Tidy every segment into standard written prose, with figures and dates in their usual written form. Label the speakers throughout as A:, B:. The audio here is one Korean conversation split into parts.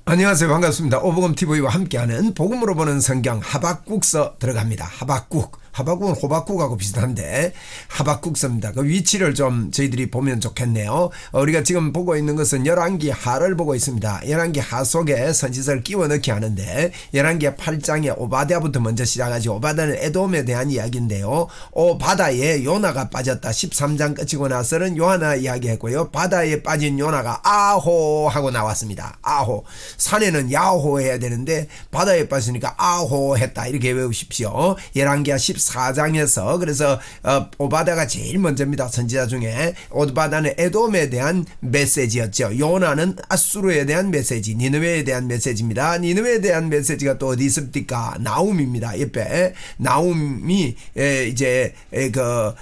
A: 안녕하세요. 반갑습니다. 오복음TV와 함께하는 복음으로 보는 성경 하박국서 들어갑니다. 하박국은 호박국하고 비슷한데 하박국서입니다. 그 위치를 좀 저희들이 보면 좋겠네요. 우리가 지금 보고 있는 것은 열왕기 하를 보고 있습니다. 열왕기 하 속에 선지서를 끼워 넣기 하는데 열왕기 8장에 오바댜부터 먼저 시작하지. 오바댜는 에돔에 대한 이야기인데요. 바다에 요나가 빠졌다. 13장 끝이고 나서는 요하나 이야기했고요. 바다에 빠진 요나가 아호 하고 나왔습니다. 아호. 산에는 야호 해야 되는데 바다에 빠지니까 아호 했다. 이렇게 외우십시오. 열왕기하 14장에서 그래서 오바댜가 제일 먼저입니다. 선지자 중에. 오바댜는 에돔에 대한 메시지였죠. 요나는 아수르에 대한 메시지, 니느웨에 대한 메시지입니다. 니느웨에 대한 메시지가 또 어디 있습니까? 나움입니다. 옆에 나움이 이제 그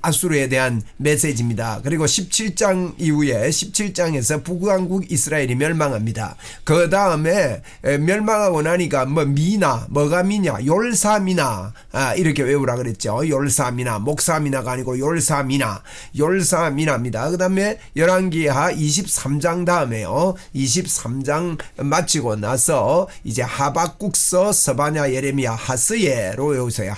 A: 아수르에 대한 메시지입니다. 그리고 17장 이후에 17장에서 북왕국 이스라엘이 멸망합니다. 그 다음에 멸망하고 나니까 뭐가 미냐, 욜사미나 이렇게 외우라 그랬죠. 욜사미나, 목사미나가 아니고 욜사미나입니다. 그 다음에 열왕기하 23장 다음에요. 23장 마치고 나서 이제 하박국서, 서바냐, 예레미야, 하스예로 외우세요.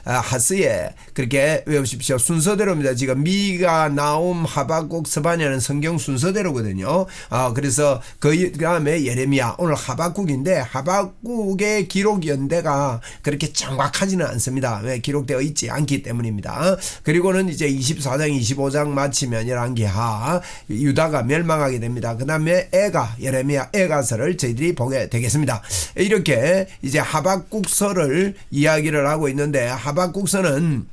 A: 하스예 그렇게 외우십시오. 순서대로입니다. 지금 미가, 나움, 하박국, 서바냐는 성경 순서대로거든요. 그래서 그 다음에 예레미야, 오늘 하박국인데 하박국의 기록 연대가 그렇게 정확하지는 않습니다. 왜? 기록되어 있지 않기 때문입니다. 그리고는 이제 24장 25장 마치면 열왕기하 유다가 멸망하게 됩니다. 그 다음에 예레미야 애가서를 저희들이 보게 되겠습니다. 이렇게 이제 하박국서를 이야기를 하고 있는데 하박국서는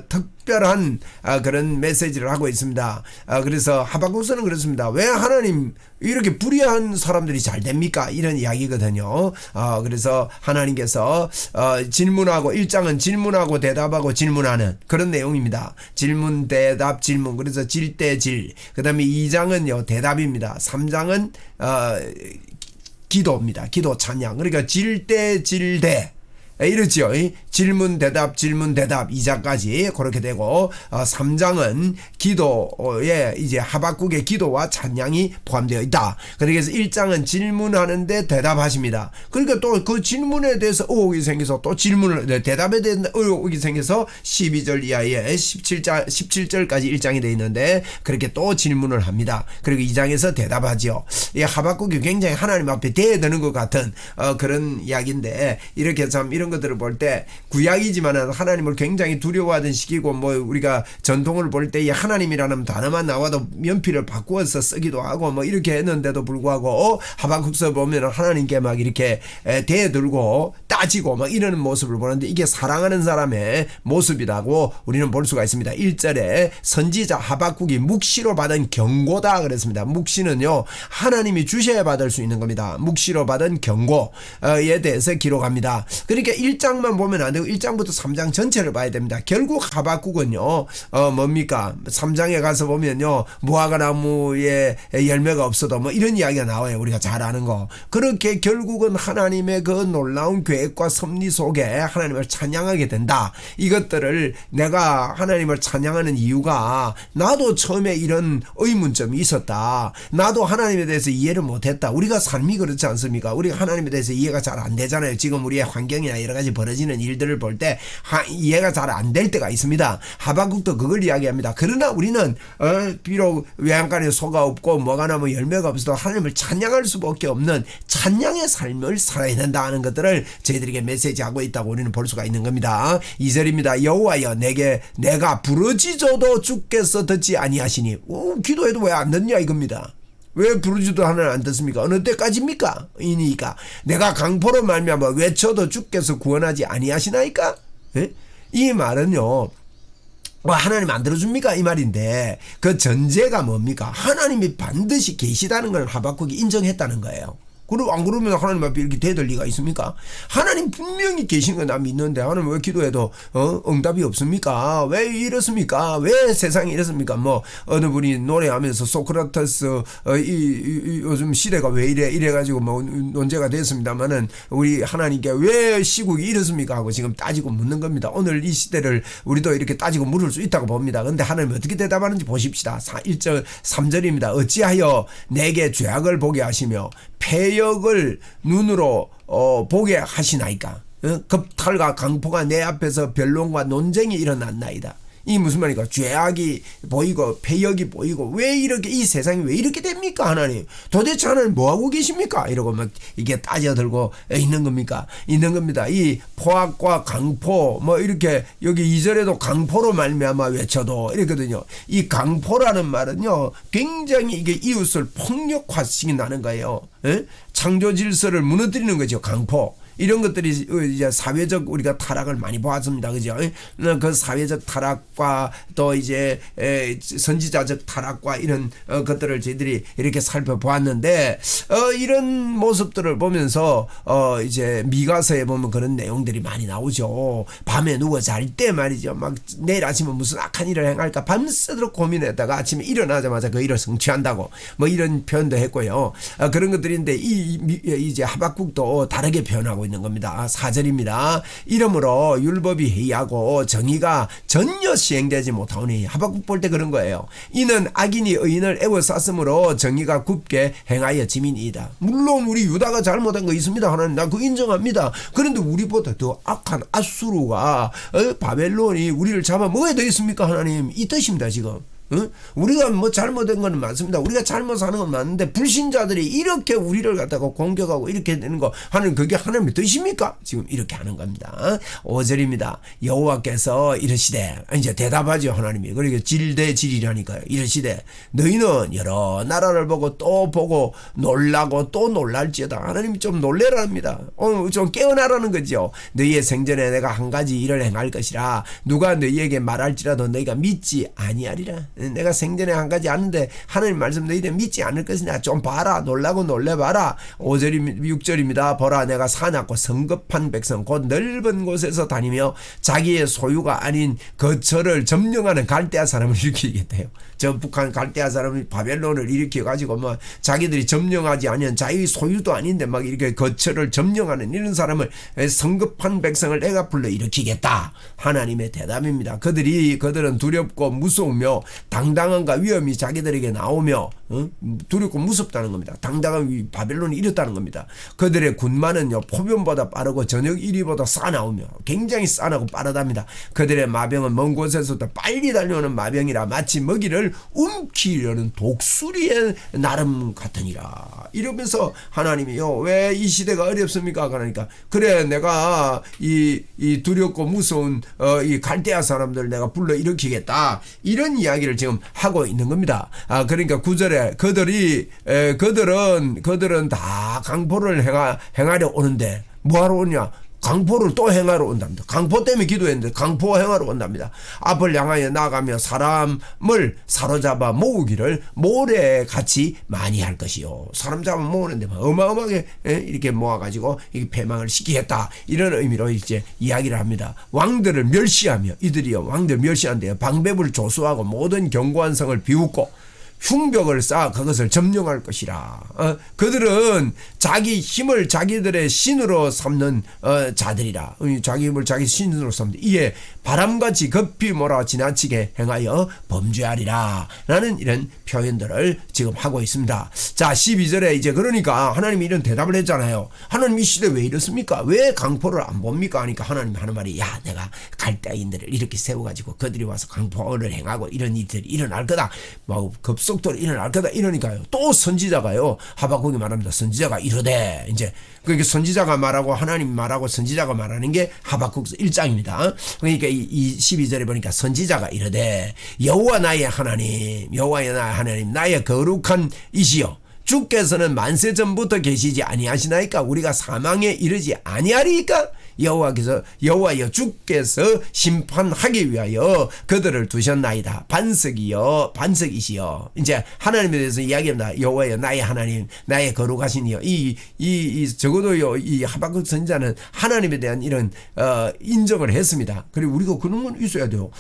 A: 특별한 그런 메시지를 하고 있습니다. 그래서 하박국서는 그렇습니다. 왜 하나님 이렇게 불의한 사람들이 잘 됩니까? 이런 이야기거든요. 그래서 하나님께서 질문하고 1장은 질문하고 대답하고 질문하는 그런 내용입니다. 질문 대답 질문. 그래서 질대질. 그 다음에 2장은요 대답입니다. 3장은 기도입니다. 기도 찬양. 그러니까 질대 이렇지요. 질문 대답 2장까지 그렇게 되고 3장은 기도에 이제 하박국의 기도와 찬양이 포함되어 있다. 그래서 1장은 질문하는데 대답하십니다. 그러니까 또 그 질문에 대해서 의혹이 생겨서 또 질문을 대답에 대한 의혹이 생겨서 12절 이하에 17절까지 1장이 되어 있는데 그렇게 또 질문을 합니다. 그리고 2장에서 대답하죠. 이 하박국이 굉장히 하나님 앞에 대드는 것 같은 그런 이야기인데 이렇게 참 이런 것들을 볼 때 구약이지만은 하나님을 굉장히 두려워하던 시기고 뭐 우리가 전통을 볼 때 이 하나님이라는 단어만 나와도 연필을 바꾸어서 쓰기도 하고 뭐 이렇게 했는데도 불구하고 하박국서 보면 하나님께 막 이렇게 대들고 따지고 막 이러는 모습을 보는데 이게 사랑하는 사람의 모습이라고 우리는 볼 수가 있습니다. 1절에 선지자 하박국이 묵시로 받은 경고다 그랬습니다. 묵시는요 하나님이 주셔야 받을 수 있는 겁니다. 묵시로 받은 경고에 대해서 기록합니다. 그러니까 1장만 보면 안 되고 1장부터 3장 전체를 봐야 됩니다. 결국 하박국은요 뭡니까 3장에 가서 보면요 무화과 나무에 열매가 없어도 뭐 이런 이야기가 나와요. 우리가 잘 아는 거. 그렇게 결국은 하나님의 그 놀라운 계획과 섭리 속에 하나님을 찬양하게 된다. 이것들을 내가 하나님을 찬양하는 이유가 나도 처음에 이런 의문점이 있었다. 나도 하나님에 대해서 이해를 못했다. 우리가 삶이 그렇지 않습니까? 우리가 하나님에 대해서 이해가 잘 안 되잖아요. 지금 우리의 환경이나 여러 가지 벌어지는 일들을 볼 때 이해가 잘 안 될 때가 있습니다. 하박국도 그걸 이야기합니다. 그러나 우리는 비록 외양간에 소가 없고 뭐가 나면 열매가 없어도 하나님을 찬양할 수밖에 없는 찬양의 삶을 살아야 된다는 것들을 저희들에게 메시지하고 있다고 우리는 볼 수가 있는 겁니다. 2절입니다. 여호와여 내가 부르짖어도 주께서 듣지 아니하시니 기도해도 왜 안 듣냐 이겁니다. 왜 부르지도 하나는 안 듣습니까? 어느 때까지입니까? 이니까 내가 강포로 말미암아 외쳐도 주께서 구원하지 아니하시나이까? 예? 이 말은요 하나님 안 들어줍니까? 이 말인데 그 전제가 뭡니까? 하나님이 반드시 계시다는 걸 하박국이 인정했다는 거예요. 그리고 안 그러면 하나님 앞에 이렇게 대들 리가 있습니까? 하나님 분명히 계신 거 나 믿는데 하나님 왜 기도해도 응답이 없습니까? 왜 이렇습니까? 왜 세상이 이렇습니까? 뭐 어느 분이 노래하면서 소크라테스 요즘 시대가 왜 이래가지고 뭐 논제가 됐습니다만은 우리 하나님께 왜 시국이 이렇습니까? 하고 지금 따지고 묻는 겁니다. 오늘 이 시대를 우리도 이렇게 따지고 물을 수 있다고 봅니다. 근데 하나님 어떻게 대답하는지 보십시다. 1절 3절입니다. 어찌하여 내게 죄악을 보게 하시며 패역을 눈으로 보게 하시나이까? 겁탈과 강포가 내 앞에서 변론과 논쟁이 일어났나이다. 이 무슨 말입니까? 죄악이 보이고 패역이 보이고 왜 이렇게 이 세상이 왜 이렇게 됩니까? 하나님 도대체 하나님 뭐하고 계십니까? 이러고 막 이게 따져들고 있는 겁니까? 있는 겁니다. 이 포악과 강포 뭐 이렇게 여기 2절에도 강포로 말미암아 외쳐도 이랬거든요. 이 강포라는 말은요 굉장히 이게 이웃을 폭력화시킨다는 거예요. 창조 질서를 무너뜨리는 거죠. 강포. 이런 것들이 이제 사회적 우리가 타락을 많이 보았습니다. 그죠? 그 사회적 타락과 또 이제 선지자적 타락과 이런 것들을 저희들이 이렇게 살펴보았는데 이런 모습들을 보면서 이제 미가서에 보면 그런 내용들이 많이 나오죠. 밤에 누워 잘 때 말이죠. 막 내일 아침에 무슨 악한 일을 행할까 밤새도록 고민했다가 아침에 일어나자마자 그 일을 성취한다고 뭐 이런 표현도 했고요. 그런 것들인데 이제 하박국도 다르게 표현하고 있는 겁니다. 4절입니다. 이러므로 율법이 해이하고 정의가 전혀 시행되지 못하오니 하박국 볼 때 그런 거예요. 이는 악인이 의인을 애워쌌으므로 정의가 굽게 행하여 지민이다. 물론 우리 유다가 잘못한 거 있습니다. 하나님 나 그거 인정합니다. 그런데 우리보다 더 악한 아수르가 바벨론이 우리를 잡아먹어야 되겠습니까? 하나님 이 뜻입니다. 지금. 우리가 뭐 잘못된 건 맞습니다. 우리가 잘못하는 건 맞는데 불신자들이 이렇게 우리를 갖다가 공격하고 이렇게 되는 거 하나님 그게 하나님의 뜻입니까? 지금 이렇게 하는 겁니다. 5절입니다. 여호와께서 이르시되 이제 대답하죠. 하나님이. 그러니까 질대질이라니까요. 이르시되 너희는 여러 나라를 보고 또 보고 놀라고 또 놀랄지어다. 하나님이 좀 놀래랍니다. 좀 깨어나라는 거죠. 너희의 생전에 내가 한 가지 일을 행할 것이라 누가 너희에게 말할지라도 너희가 믿지 아니하리라. 내가 생전에 한 가지 아는데 하나님 말씀 너희들 믿지 않을 것이냐 좀 봐라 놀라고 놀래봐라. 6절입니다. 보라 내가 사납고 성급한 백성 곧 넓은 곳에서 다니며 자기의 소유가 아닌 거처를 점령하는 갈대아 사람을 일으키겠대요. 저 북한 갈대아 사람이 바벨론을 일으켜가지고 뭐 자기들이 점령하지 않은 자기 소유도 아닌데 막 이렇게 거처를 점령하는 이런 사람을 성급한 백성을 내가 불러 일으키겠다. 하나님의 대답입니다. 그들은 두렵고 무서우며 당당함과 위험이 자기들에게 나오며 두렵고 무섭다는 겁니다. 당당한 바벨론이 이렇다는 겁니다. 그들의 군마는요 포변보다 빠르고 저녁 이리보다 싸나오며 굉장히 싸나고 빠르답니다. 그들의 마병은 먼 곳에서도 빨리 달려오는 마병이라 마치 먹이를 움키려는 독수리의 나름 같으니라. 이러면서 하나님이요 왜 이 시대가 어렵습니까? 그러니까 그래 내가 이 두렵고 무서운 이 갈대아 사람들 내가 불러 일으키겠다. 이런 이야기를 지금 하고 있는 겁니다. 그러니까 9절에 그들은 다 강포를 행하려 오는데 뭐하러 오냐? 강포를 또 행하러 온답니다. 강포 때문에 기도했는데 강포 행하러 온답니다. 앞을 향하여 나가며 사람을 사로잡아 모으기를 모래같이 많이 할 것이요. 사람 잡아 모으는데 어마어마하게 이렇게 모아가지고 패망을 시키겠다. 이런 의미로 이제 이야기를 합니다. 왕들을 멸시하며 이들이요 왕들 멸시한대요. 방백을 조수하고 모든 견고한 성을 비웃고 흉벽을 쌓아 그것을 점령할 것이라. 그들은 자기 힘을 자기들의 신으로 삼는 자들이라. 자기 힘을 자기 신으로 삼는 이에 바람같이 급히 몰아 지나치게 행하여 범죄하리라. 라는 이런 표현들을 지금 하고 있습니다. 자 12절에 이제 그러니까 하나님이 이런 대답을 했잖아요. 하나님 이 시대 왜 이렇습니까? 왜 강포를 안 봅니까? 하니까 하나님이 하는 말이 야 내가 갈대아인들을 이렇게 세워가지고 그들이 와서 강포를 행하고 이런 일들이 일어날 거다. 뭐 급속도로 일어날 거다. 이러니까요. 또 선지자가요. 하박국이 말합니다. 선지자가 이르되 이제 그러니까 선지자가 말하고 하나님이 말하고 선지자가 말하는 게 하박국 1장입니다. 그러니까 이 12절에 보니까 선지자가 이르되 여호와 나의 하나님 나의 거룩한 이시여 주께서는 만세 전부터 계시지 아니하시나이까 우리가 사망에 이르지 아니하리이까 여호와여 주께서 심판하기 위하여 그들을 두셨나이다. 반석이시여. 이제 하나님에 대해서 이야기합니다. 여호와여 나의 하나님, 나의 거룩하신 이여. 적어도요, 이 하박국 선지자는 하나님에 대한 이런 인정을 했습니다. 그리고 우리가 그런 건 있어야 돼요.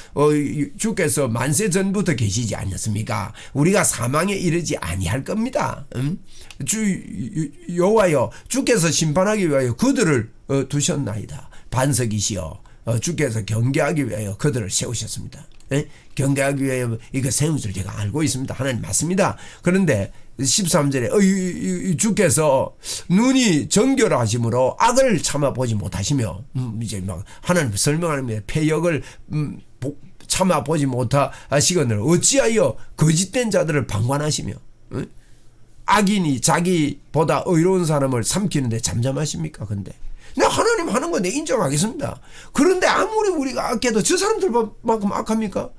A: 주께서 만세 전부터 계시지 않았습니까? 우리가 사망에 이르지 아니할 겁니다. 여호와여 주께서 심판하기 위하여 그들을 두셨나이다. 반석이시여. 주께서 경계하기 위하여 그들을 세우셨습니다. 경계하기 위하여 이거 세운 줄 제가 알고 있습니다. 하나님 맞습니다. 그런데 13절에 주께서 눈이 정결하심으로 악을 참아보지 못하시며 이제 막 하나님 설명하는 폐역을 참아보지 못하시거늘 어찌하여 거짓된 자들을 방관하시며 악인이 자기보다 의로운 사람을 삼키는데 잠잠하십니까? 근데 하나님 하는 거 내 인정하겠습니다. 그런데 아무리 우리가 악해도 저 사람들만큼 악합니까?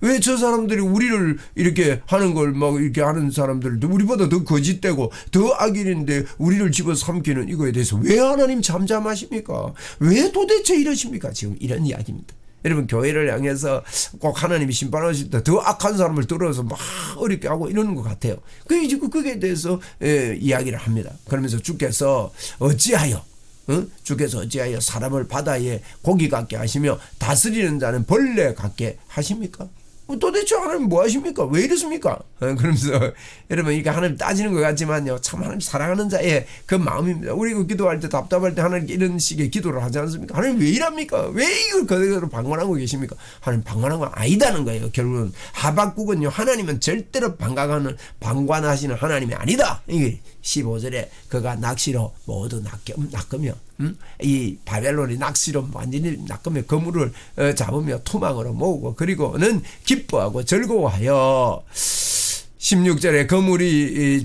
A: 왜 저 사람들이 우리를 이렇게 하는 걸 막 이렇게 하는 사람들도 우리보다 더 거짓되고 더 악인인데 우리를 집어삼키는 이거에 대해서 왜 하나님 잠잠하십니까? 왜 도대체 이러십니까? 지금 이런 이야기입니다. 여러분 교회를 향해서 꼭 하나님이 심판하실 때 더 악한 사람을 들어서 막 어렵게 하고 이러는 것 같아요. 그게 대해서 이야기를 합니다. 그러면서 주께서 어찌하여 사람을 바다에 고기 같게 하시며 다스리는 자는 벌레 같게 하십니까? 도대체 하나님 뭐 하십니까? 왜 이러십니까? 그러면서 여러분 이게 하나님 따지는 것 같지만요, 참 하나님 사랑하는 자의 그 마음입니다. 우리가 기도할 때 답답할 때 하나님께 이런 식의 기도를 하지 않습니까? 하나님 왜 이랍니까? 왜 이걸 그대로 방관하고 계십니까? 하나님 방관한 건 아니다는 거예요. 결국은 하박국은요, 하나님은 절대로 방관하시는 하나님이 아니다. 이게 15절에 그가 낚시로 모두 낚으며 이 바벨론이 낚시로 완전히 낚으며 그물을 잡으며 투망으로 모으고 그리고는 기뻐하고 즐거워하여 16절에 그물에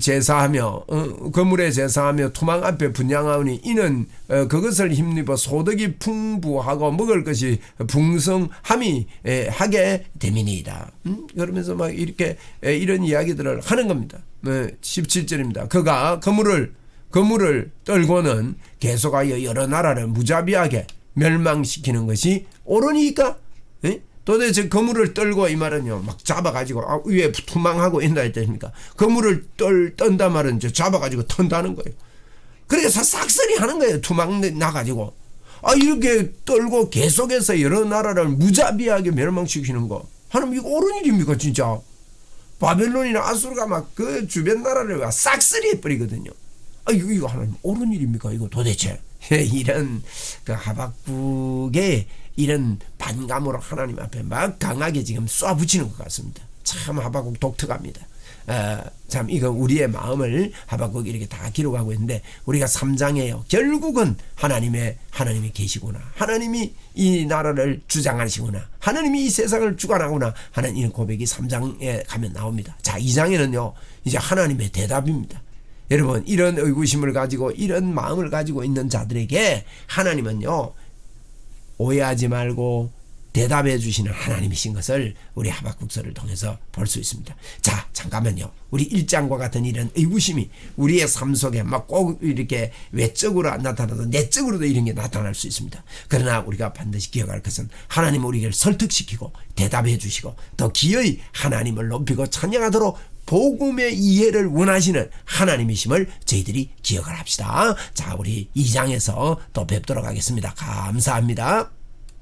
A: 제사하며 투망 앞에 분향하오니 이는 그것을 힘입어 소득이 풍부하고 먹을 것이 풍성함이 하게 됨이니이다. 그러면서 막 이렇게 이런 이야기들을 하는 겁니다. 17절입니다. 그가 그물을 떨고는 계속하여 여러 나라를 무자비하게 멸망시키는 것이 옳으니까? 도대체 그물을 떨고 이 말은요, 막 잡아가지고 위에 투망하고 있다 했다니까. 그물을 떤다 말은 잡아가지고 턴다는 거예요. 그래서 싹쓸이 하는 거예요. 투망 나가지고. 이렇게 떨고 계속해서 여러 나라를 무자비하게 멸망시키는 거. 하나님 이거 옳은 일입니까 진짜? 바벨론이나 아수르가 막 그 주변 나라를 싹쓸이 해버리거든요. 이거 하나님 옳은 일입니까? 이거 도대체. 이런 그 하박국의 이런 반감으로 하나님 앞에 막 강하게 지금 쏴붙이는 것 같습니다. 참 하박국 독특합니다. 참 이거 우리의 마음을 하박국이 이렇게 다 기록하고 있는데 우리가 3장에요. 결국은 하나님이 계시구나. 하나님이 이 나라를 주장하시구나. 하나님이 이 세상을 주관하구나 하는 이런 고백이 3장에 가면 나옵니다. 자, 2장에는요. 이제 하나님의 대답입니다. 여러분 이런 의구심을 가지고 이런 마음을 가지고 있는 자들에게 하나님은요, 오해하지 말고 대답해 주시는 하나님이신 것을 우리 하박국서를 통해서 볼 수 있습니다. 자, 잠깐만요. 우리 1장과 같은 이런 의구심이 우리의 삶 속에 막 꼭 이렇게 외적으로 나타나도 내적으로도 이런 게 나타날 수 있습니다. 그러나 우리가 반드시 기억할 것은 하나님은 우리를 설득시키고 대답해 주시고 더 기어이 하나님을 높이고 찬양하도록 복음의 이해를 원하시는 하나님이심을 저희들이 기억을 합시다. 자, 우리 2장에서 또 뵙도록 하겠습니다. 감사합니다.